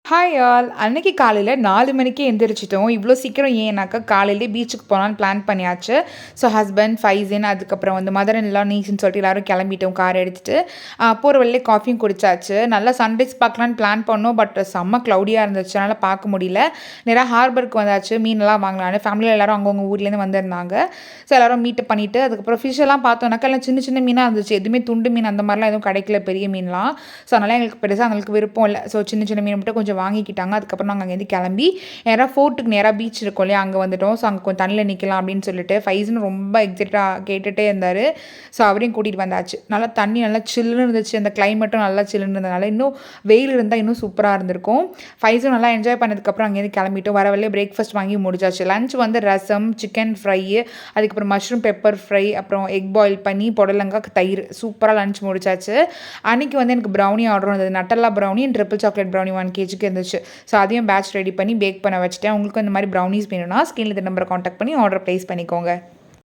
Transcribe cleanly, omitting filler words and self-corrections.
Hi all அன்னைக்கு காலையில் 4 மணிக்கு எந்திரிச்சிட்டோம். இவ்வளோ சீக்கிரம் ஏன்னாக்கா காலையிலே பீச்சுக்கு போகலான்னு பிளான் பண்ணியாச்சு. ஸோ ஹஸ்பண்ட், ஃபைசின், அதுக்கப்புறம் வந்து மதர் இன் லா, நீஸ்ன்னு சொல்லிட்டு எல்லோரும் கிளம்பிட்டோம் கார் எடுத்துகிட்டு. போகிற வழியிலே காஃபியும் குடிச்சாச்சு. நல்லா சன்ரைஸ் பார்க்கலான்னு பிளான் பண்ணோம். பட் செம்ம க்ளவுடியாக இருந்துச்சு, அதனால் பார்க்க முடியல. நேராக ஹார்பருக்கு வந்தாச்சு, மீனெல்லாம் வாங்கலான்னு. ஃபேமிலியில் எல்லோரும் அவங்கவுங்க ஊர்லேருந்து வந்திருந்தாங்க. ஸோ எல்லோரும் மீட் பண்ணிவிட்டு அதுக்கப்புறம் ஃபிஷ் எல்லாம் பார்த்தோன்னாக்கா எல்லாம் சின்ன சின்ன மீனாக இருந்துச்சு. எதுவுமே துண்டு மீன் அந்த மாதிரிலாம் எதுவும் கிடைக்கல, பெரிய மீன்லாம். ஸோ அதனால் எங்களுக்கு பெருசாக அவங்களுக்கு விருப்பம் இல்லை. ஸோ சின்ன சின்ன மீன் மட்டும் கொஞ்சம் வாங்கிக்கிட்டாங்க. அதுக்கப்புறம் நாங்கள் அங்கேருந்து கிளம்பி நேராக ஃபோர்ட்டுக்கு நேராக பீச் இருக்கும் இல்லையா, அங்கே வந்துட்டோம். ஸோ அங்கே கொஞ்சம் தண்ணியில் நிற்கலாம் அப்படின்னு சொல்லிட்டு ஃபைஸ்னு ரொம்ப எக்ஸைட்டாக கேட்டுகிட்டே இருந்தார். ஸோ அவரையும் கூட்டிகிட்டு வந்தாச்சு. நல்லா தண்ணி நல்லா சில்லுன்னு இருந்துச்சு, அந்த கிளைமேட்டும் நல்லா சில்லுன்னு இருந்ததுனால இன்னும் வெயில் இருந்தால் இன்னும் சூப்பராக இருந்திருக்கும். ஃபைஸும் நல்லா என்ஜாய் பண்ணதுக்கப்புறம் அங்கேருந்து கிளம்பிட்டோம். வர வழியே பிரேக்ஃபாஸ்ட் வாங்கி முடிச்சாச்சு. லஞ்ச் வந்து ரசம், சிக்கன் ஃப்ரை, அதுக்கப்புறம் மஷ்ரூம் பெப்பர் ஃப்ரை, அப்புறம் எக் பாயில் பண்ணி புடலங்காய் தயிர், சூப்பராக லஞ்ச் முடிச்சாச்சு. அன்றைக்கி வந்து எனக்கு ப்ரௌனி ஆர்டர் வந்தது. Nutella brownie and triple chocolate brownie 1 kg இருந்துச்சு. ஸோ அதையும் பேட்ச் ரெடி பண்ணி பேக் பண்ண வச்சுட்டேன். உங்களுக்கு இந்த மாதிரி ப்ரௌனிஸ் வேணும்னா ஸ்க்ரீனில் இந்த நம்பரை காண்டாக்ட் பண்ணி ஆர்டர் ப்ளேஸ் பண்ணிக்கோங்க.